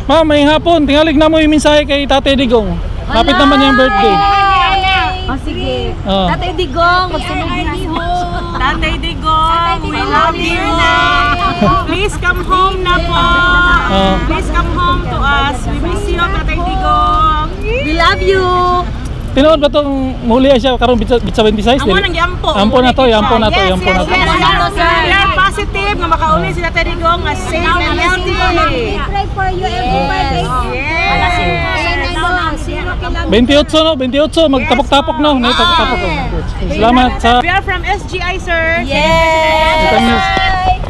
Ma'am, may hapon. Tingalig na mo yung mensahe kay Tatay Digong. Lapit naman yung birthday. Oh, sige. Oh. Tatay Digong, magsunog na. Tatay Digong, we love you. Please come home na po. Please come home to us. We miss you, Tatay Digong. We love you. Tinood ba itong muli siya karong bitsa 26? Amo nang yampo. Ampo na to, yampo na to, yampo na to. We are positive na makauli si Tatay Digong as safe and healthy. Pray for you every birthday. Yes. 28 no, 28 magtapok-tapok no, tapok-tapok. Salamat sa We are from SGI, sir. Yes.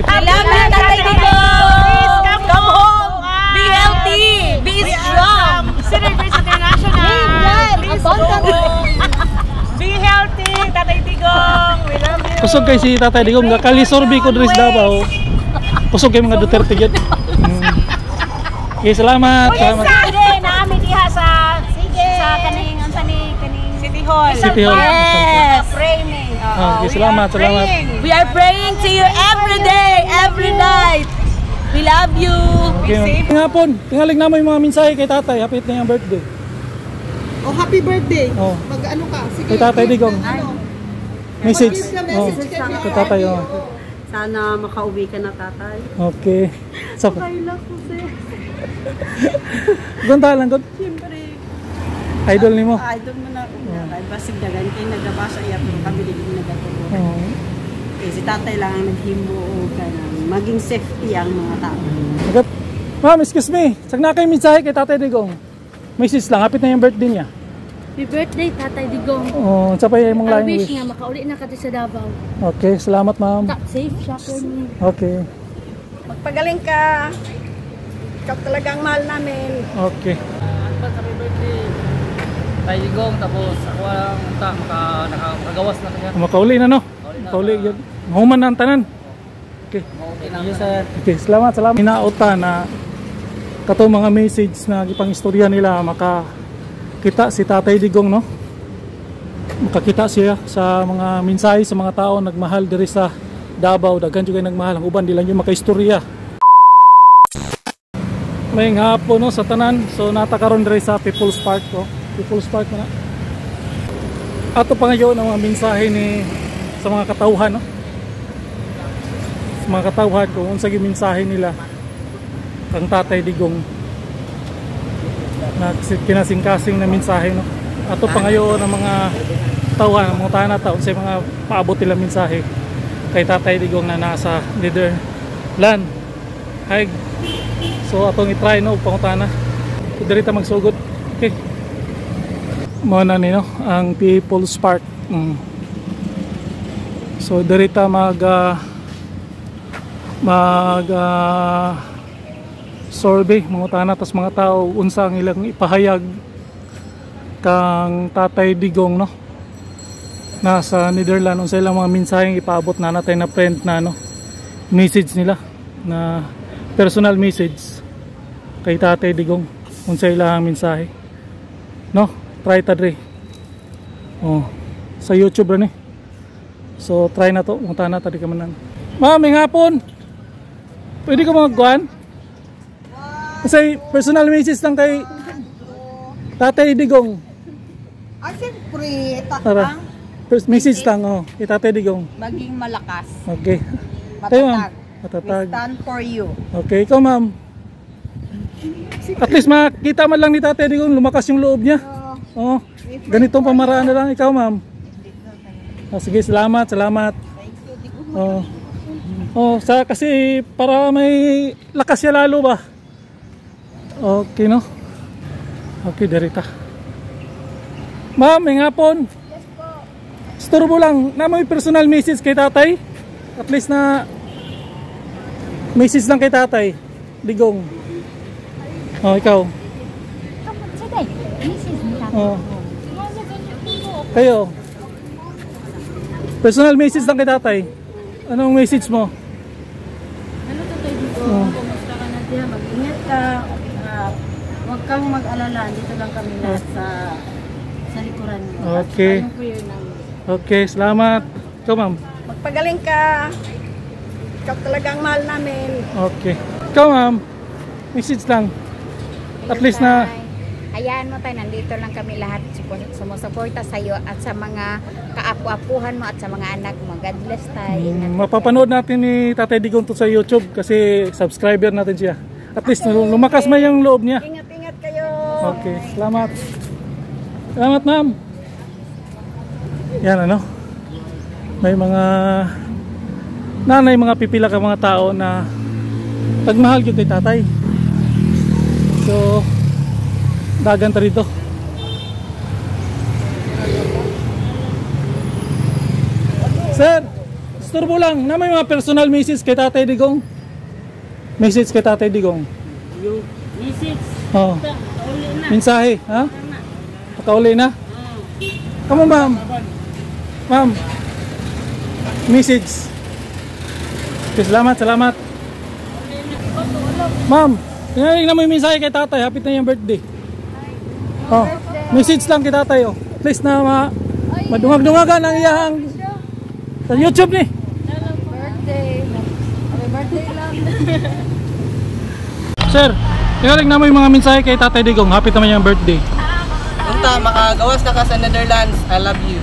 I love you, Tatay Digong. Please come home. Be healthy. Be strong. Celebrate International. Please go home. Be healthy, Tatay Digong. We love you. kusog kay si Tatay Digong kalisorbi ko diri sa Davao. Kusog kay mga Duterte gyud. Okay, salamat. Salamat. Sige, naami diha sa kaning City Hall. City Hall. Yes. Pray me. Okay, salamat, salamat. We are praying to you every day, every night. We love you. Okay. Ngapon, tingalig na mo yung mga mensahe kay Tatay, hapit na yung birthday. Oh, happy birthday. Oh. Mag-ano ka? Sige. Kay Tatay Digong. Ano? Message. Mag-give ka Oh. message kay Kay Tatay, oh. Sana makauwi ka na, Tatay. Okay. So, Kailan ko, sir. gunta lang, gun. Siyempre. Idol ni mo. Idol mo na ako. Kahit basig dagan kayo nagabasa iya, pero kami din nagatulog. Oh. Si Tatay lang ang naghimo ka na maging safety ang mga tao. Agad. Ma'am, excuse me. Sag na kayo mensahe kay Tatay Digong. Message lang, hapit na yung birthday niya. Happy birthday, Tatay Digong. Oh, sa pa yung I language. wish nga makauli na ka sa Davao. Okay, salamat ma'am. Safe siya for me. Okay. Magpagaling ka. Ikaw talagang mahal namin. Okay. Happy birthday. Tay Digong, tapos ako ang nakagawas na kanya. Makauli na no. Makauli yun. Human na ang tanan. Okay. Okay na. Yes, sir. Okay, salamat. Hinauta na kato mga message na gipang istorya nila makakita si Tatay Digong no. Makakita siya sa mga mensahe sa mga tao nagmahal diri sa Davao, daghan jud kay nagmahal, ang uban di lang yung makaistorya. May hapon no sa tanan, so natakaron diri sa People's Park ko. People's Park na. Ato pa ngayon ang mga mensahe ni sa mga katauhan no. Sa mga katauhan kung unsa gyud mensahe nila kang Tatay Digong na kinasing-kasing na mensahe no. Ato pa ngayon ang mga tauhan, ang mga tanan taon sa mga paabot nila mensahe kay Tatay Digong na nasa Netherlands. Hay. So atong i-try no pangutana. Diri ta magsugod. Okay. Mo na ni no ang People's Park. So diri ta mag survey mangutana tas mga tao unsa ang ilang ipahayag kang Tatay Digong no. Nasa Netherlands unsa ilang mga mensaheng ipaabot na natay na print na no. Message nila na personal message kay Tatay Digong unsa ilang mensahe no. Try ta dre. Oh, sa YouTube ra ni. So try na to, unta na tadi ka manan. Ma'am, may hapon. Pwede ka magkuhan? Kasi personal message lang kay Tatay Digong. Ah, siyempre. Tara. First message lang oh, kay Tatay Digong. Maging malakas. Okay. Tayo ma'am. We Matatag. stand for you. Okay, ikaw ma'am. At least makita man lang ni Tatay Digong lumakas yung loob niya. Oh, ganitong pamaraan na lang ikaw ma'am. Oh, sige, salamat. Oh. Oh, kasi para may lakas siya lalo ba? Okay no? Okay, derita. Ma'am, may hapon. Yes po. Istorbo lang, na may personal message kay Tatay? At least na message lang kay Tatay Digong. Oh, ikaw. Oh. Kayo. Personal message lang kay Tatay. Anong message mo? Ano Tatay Digong? Kumusta ka na diha? Mag-ingat ka. Huwag kang mag-alala. Dito lang kami sa likuran mo. Okay. At prayer namin. Okay, salamat. Ikaw ma'am. Magpagaling ka. Ikaw talagang mahal namin. Okay. Ikaw ma'am. Message lang. At least na hayaan mo tayo, nandito lang kami lahat sumusuporta sa iyo at sa mga kaapu-apuhan mo at sa mga anak mo. God bless tayo. mapapanood natin ni Tatay Digong to sa YouTube kasi subscriber natin siya. At least lumakas man yung loob niya. Ingat-ingat kayo. Okay, salamat. Salamat, ma'am. Yan ano. May mga nanay, mga pipila ka mga tao na pagmahal yun kay tatay. So dagan ta rito. Sir, istorbo lang na may mga personal message kay Tatay Digong. Message kay Tatay Digong. Yung message. Oh. Uli na. Mensahe, ha? Pakauli na? Come on, ma'am. Ma'am. Message. Okay, salamat, salamat. Ma'am, tingnan na mo yung mensahe kay tatay. Hapit na yung birthday. Oh, message lang kay tatay. Oh. At least na madungag-dungagan ang iyahang sa YouTube ni. Birthday. Happy birthday lang. Sir, tingnan na mo yung mga mensahe kay Tatay Digong. Hapit naman yung birthday. Unta, makagawas na ka sa Netherlands. I love you.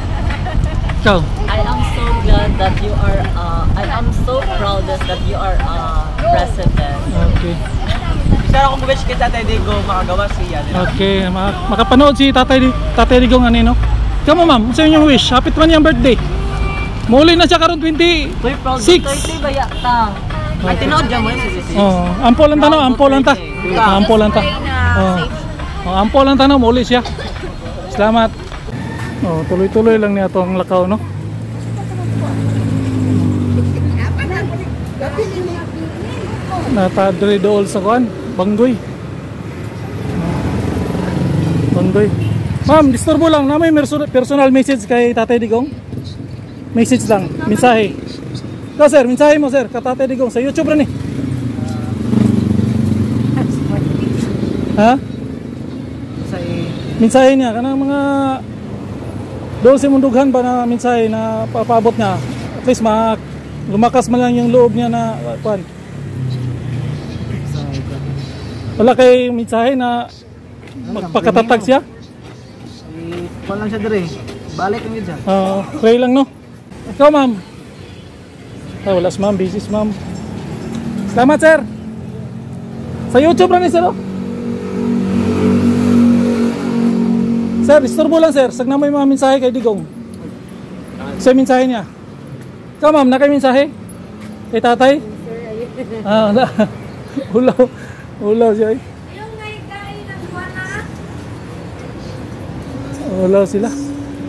Ikaw. I am so glad that you are, I am so proud that you are president. Okay. Sana kung bugas kay Tatay Digo, makagawas siya. Okay, makapanood si Tatay Digong ano, no? Ikaw mo, ma'am, sa inyong wish. Hapit man yung birthday. Muli na siya karon 26. Uy, proud of 30 ba yakta? Ay, tinood dyan mo yun si Oh, ampo lang tano, ampo lang ta. Ampo lang ta. Oh. Oh, ampo lang tano, muli siya. Salamat. Oh, tuloy-tuloy lang niya to ang lakaw, no? Natadre dool sa kuan, Banggoy. Banggoy. Ma'am, disturbo lang na may personal message kay Tatay Digong. Message lang, mensahe. Ikaw sir, mensahe mo sir, kay Tatay Digong sa YouTube rin eh. Ha? Mensahe niya kanang mga doon si mundughan ba na mensahe na papaabot niya. At least lumakas man lang yung loob niya na kuan. Wala kay mensahe na magpakatatag siya? Kung lang siya dire, balik ang dyan. Pray lang no? Ikaw ma'am? Ay wala si ma'am, busy si ma'am. Salamat sir! Sa YouTube lang ni sir oh. Sir, istorbo lang sir, sag na may mga mensahe kay Digong. Sa mensahe niya. Ikaw ma'am, na kay mensahe? Kay tatay? Wala. Ulaw siya eh. Ulaw sila.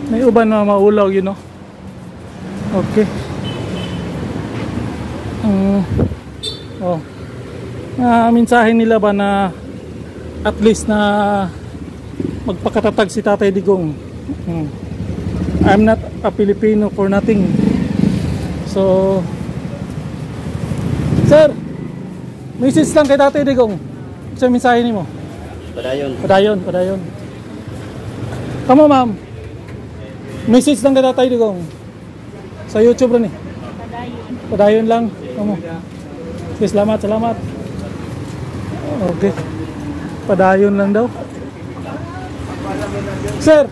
May uban na maulaw yun no. Okay. Mensahe nila ba na at least na magpakatatag si Tatay Digong. I'm not a Filipino for nothing. So sir, message lang kay Tatay Digong. Sa mensahe nimo. Padayon. Kamo ma'am. Message lang kay Tatay Digong. Sa YouTube rin eh. Padayon lang. Kamo. Okay, salamat. Okay. Padayon lang daw. Sir,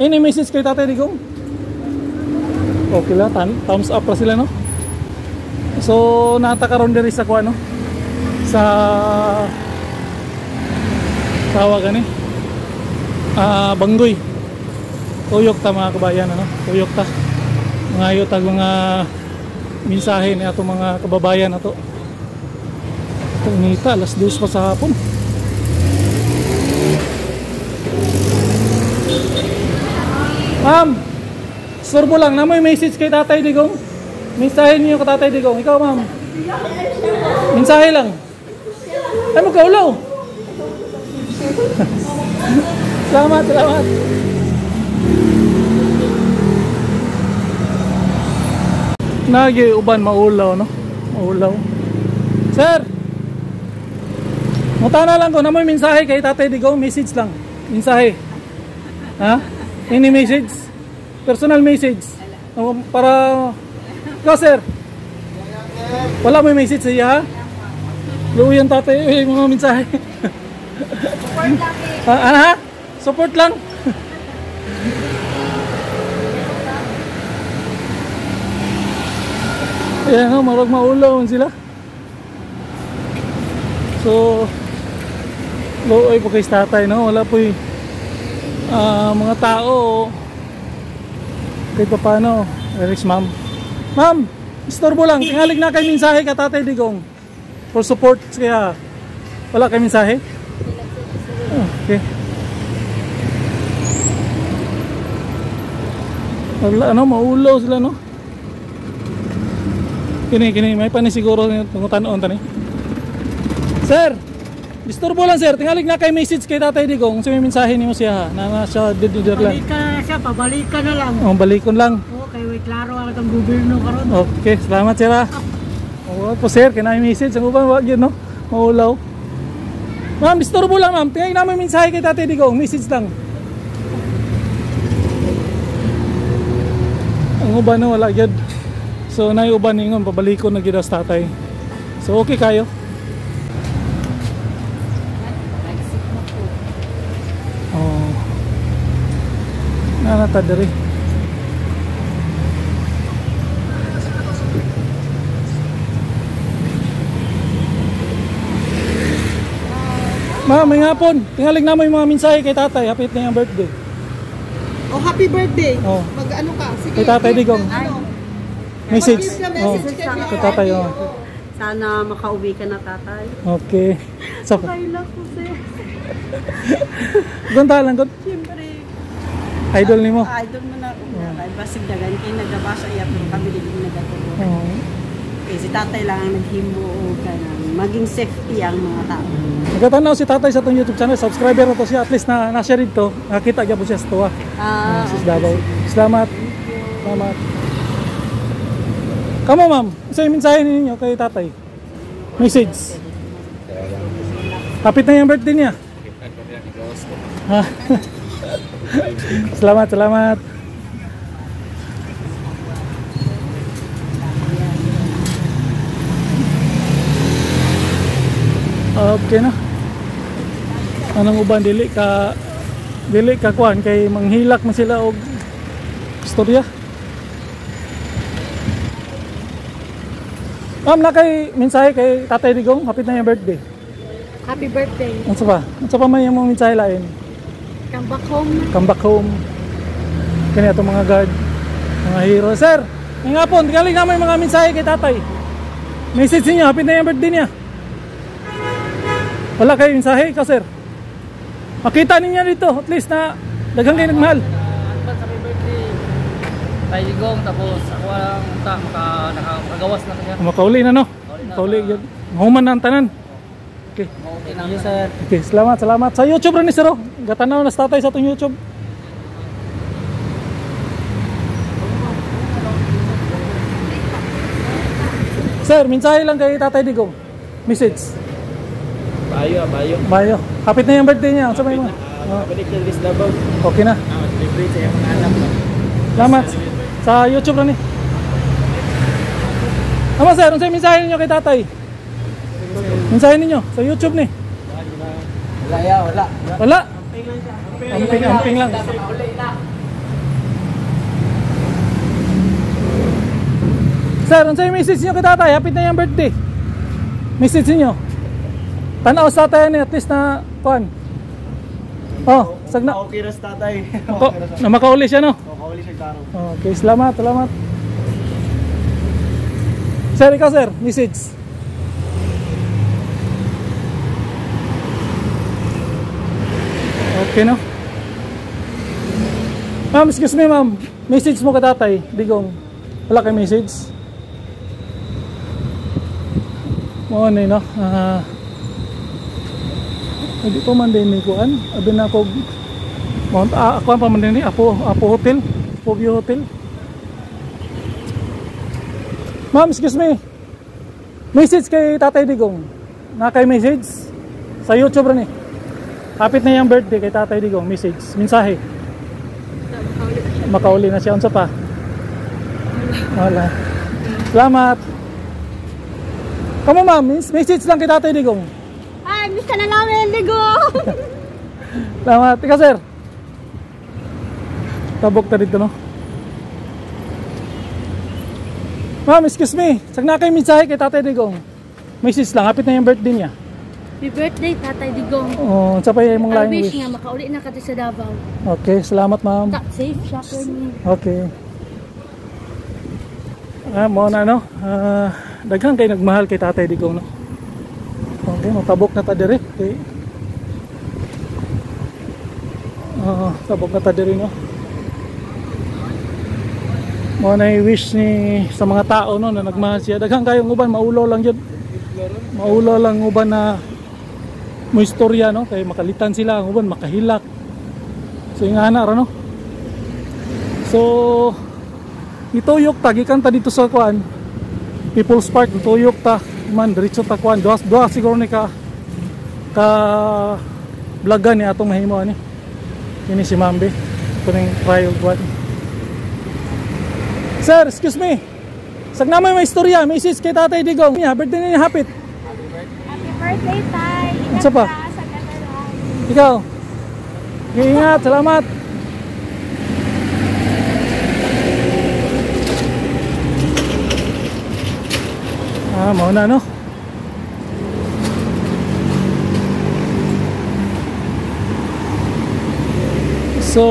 any message kay Tatay Digong? Okay lang, thumbs up pa sila no? So, natakaroon din sa kuha no? Sa tawag gani Banggoy. Tuyok ta mga kabayan ano? Tuyok ta. Mga ayot mga mensahe ni ato mga kababayan ato. Tungita, alas 2 pa sa hapon. Ma'am, sorbo lang na may message kay Tatay Digong. Mensahe niyo kay Tatay Digong. Ikaw ma'am. Mensahe lang. Ay magkaulaw. Salamat. Nagi uban maulaw no. Maulaw. Sir. Mutana lang ko na may mensahe kay Tatay Digong, message lang. Mensahe. Ha? Any message? Personal message. Para ikaw sir. Wala may message sa iya ha? Luyan tatay, mga mensahe. Ano ha? Support lang. Ayan o, marag maulaw sila. So, looy po kay tatay, no? Wala po yung mga tao. Kahit pa paano, Erics ma'am. Ma'am, istorbo lang. Tingalig na kay mensahe ka tatay Digong. For support, kaya wala kay mensahe? Okay. Wala, ano, maulaw sila, no? Kini, may panisiguro itong tanon tani. Sir, disturbo lang sir, tingalig na kay message kay tatay Digong. Kung may mensahe ni mo siya, na nasa dididir lang. Balikan na siya, pabalikan na lang. Oh, balikon lang. Oo, kay way klaro ang itong gobyerno karon. Okay, salamat sir ha. Oo po sir, kaya message. Ang uban, wag yun no, maulaw. Ma'am, disturbo lang ma'am, tingalig na may mensahe kay tatay Digong, message lang. Ang uban no, wala yun. So, naiuban ningon, pabalikon na gid sa tatay. So, okay kayo? Oh. Nanata diri. Ma'am, may hapon. Tingalig na mo yung mga mensahe kay tatay. Hapit na yung birthday. Oh, happy birthday. Oh. Mag-ano ka? Sige. Kay tatay Digong. Ano? Message. Mag-give ka Oh. message kay Kay tatay. Oh. Sana makauwi ka na tatay. Okay. So, Kailan ko sir. gunta lang gud. Siyempre, Idol nimo. idol mo na ako. Kaya basig dagan kayo nagabasa iya pero kami din nagatulo. Oh. Eh, si tatay lang ang naghimo o kanang maging safety ang mga tao. Nagkatanaw si tatay sa itong YouTube channel. Subscriber na to siya. At least na-share dito. Nakita niya po siya sa tuwa. Sis Davao. Salamat. Salamat. Kamu ma'am, isa yung mensahe ninyo kay tatay. Message. Kapit na yung birthday niya. Ha? Salamat, salamat. Okay na. Anong uban dili ka kuan kay manghilak man sila og istorya. Ma'am, na kay mensahe kay tatay Digong, hapit na yung birthday. Happy birthday. Unsa pa? Unsa pa man yung mga mensahe lain? Come back home na. Come back home. Kani atong mga guard, mga hero. Sir, ngayong hapon, galing naman yung mga mensahe kay tatay. Message niyo, hapit na yung birthday niya. Wala kayo mensahe ka, sir? Makita ninyo dito, at least na daghang kayo nagmahal. Advance happy birthday. Tay Digong, tapos ako lang nakagawas na kanya. Makauli na no? Makauli yun. Mahuman na ang tanan. Okay. Okay na yun sir. Okay, salamat, salamat. Sa YouTube rin ni sir, oh. Gatanaw na sa tatay sa itong YouTube. Sir, mensahe lang kay tatay Digong. Message. Bayo. Hapit na yung birthday niya. Sabay mo. Okay na. Salamat. Sa YouTube rin eh. Ama sir, ano sa'yo mensahe ninyo kay tatay? Mensahe ninyo sa YouTube ni? Wala. Amping lang. Sir, ano sa'yo message niyo kay tatay? Hapit na yung birthday. Message niyo. Tanaw sa tatay ni at least na kuan. Oh, sagna. Okay ras tatay. Na makauli siya no? Makauli siya karo. Okay, salamat, salamat. Sir, ikaw sir, message. Okay no? Ma'am, excuse me ma'am. Message mo kay tatay, Digong. Wala kay message? Mo ano no? Hindi pa man din ni kuan. Abi na ko Mount ako pa man din ni Apo Hotel, Apo View Hotel. Ma'am, excuse me. Message kay Tatay Digong. Na kay message sa YouTube rin eh. Kapit na yung birthday kay Tatay Digong, message, mensahe. Makauli na siya unsa pa? Wala. Salamat. Kamu ma'am, message lang kay Tatay Digong. Ay, miss ka na namin, Digong! Salamat. Ika sir. Tabok ta dito no. Ma'am, excuse me. Sag na kayo mensahe kay Tatay Digong. Message lang, hapit na yung birthday niya. Happy birthday, Tatay Digong. Oh, sa pa yung I laing wish wish. nga makauli na ka sa Davao. Okay, salamat ma'am. Safe siya ko niya. Okay. Mo na no. Daghang kay nagmahal kay Tatay Digong no. Okay, matabok na ta dire. Okay. Tabok na ta dire no. Mo na wish ni sa mga tao no na nagmahal siya. Daghang kayong uban maulo lang jud. Maulo lang uban na mo istorya no kay makalitan sila ang uban makahilak. So ingana ra no. So ituyok ta gikan ta dito sa kuan People's Park, ituyok ta man diretso ta kuan duha siguro ni ka vlogan ni atong mahimo ani. Kini si Mambe kuning trial kuan. Sir, excuse me. Sag na may istorya, message kay Tatay Digong. Birthday niya hapit. Happy birthday, Tay. Ano sa pa? Sa Catalan. Ikaw. Ingat, salamat. Mau na no. So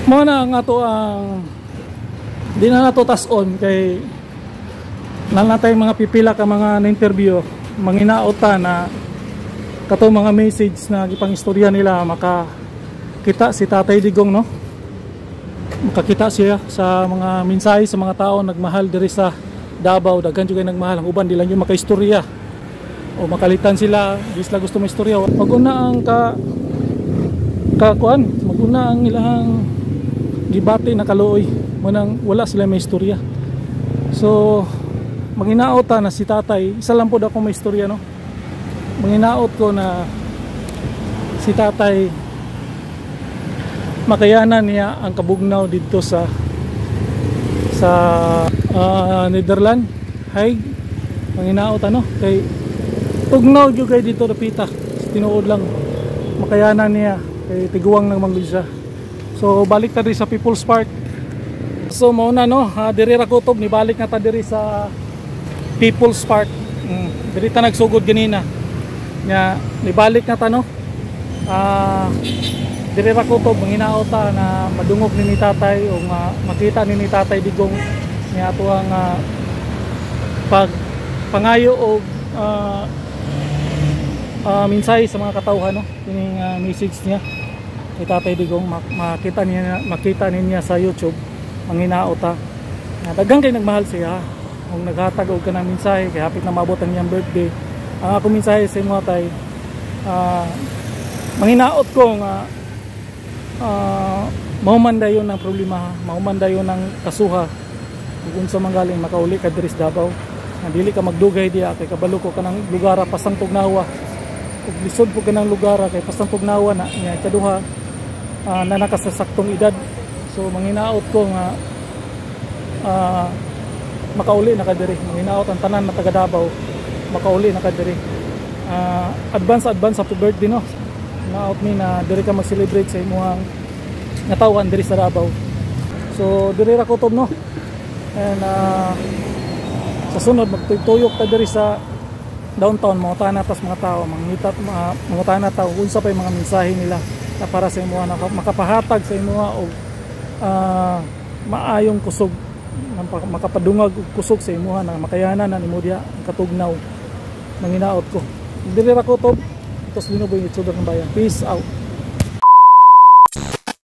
mo na ang ato ang di na nato tas-on kay nanatay mga pipila ka mga na-interview manginaot ta na kato mga message na gipang istorya nila makakita si Tatay Digong no, makakita siya sa mga mensahe sa mga tao nagmahal diri sa Davao. Daghan jud kay nagmahal, ang uban di lang yung makaistorya o makalitan sila di sila gusto maistorya. Maguna ang kakuan, maguna ang ilang gibati na kaluoy munang wala sila may istorya. So manginaot ta na si Tatay, isa lang po ako may istorya no. Manginaot ko na si Tatay makayanan niya ang kabugnaw dito sa Netherlands, Hague. Manginaot ano kay tugnaw jud kay dito dapita. Tinuod lang makayanan niya kay tiguang ng manggod siya. So balik ta diri sa People's Park. So mao na no, diri ra kutob ni balik na ta diri sa People's Park. Diri ta nagsugod ganina. Nya nibalik na ta no. Diri ra kutob manginaot ta na madungog ni Tatay o makita ni Tatay Digong niya ato ang pangayo o mensahe sa mga katawhan no. Kining message niya kay Tatay Digong makita niya sa YouTube. Manginaot ta daghang kay nagmahal siya kung naghatag og kanang mensahe kay hapit na maabot ang iyang birthday. Ang ako mensahe sa imo Tay, manginaot ko nga mahuman dayon ang problema, mahuman dayon ang kasuha kung sa manggaling makauli ka diri sa Davao. Dili ka magdugay diya kay kabalo ko kanang lugar pasang tugnawa ug lisod po kanang lugar kay pasang tugnawa na niya kaduha na nakasasaktong edad. So manginaot ko nga makauli na ka diri, manginaot ang tanan na taga Davao makauli na ka diri. Advance happy birthday no. Naot mi na diri ka mag-celebrate sa imong natawan diri sa Davao. So diri ra kutob no. And sa sunod magtuyok ta diri sa downtown, mga tanatas mga tao, mga tanataw unsa pa yung mga mensahe nila na para sa imo na makapahatag sa imo og maayong kusog, makapadungag og kusog sa imo na makayanan na nimo diha katugnaw. Manginaot ko diri ra kutob tos Linuboy, Itsudor ng Bayan. Peace out.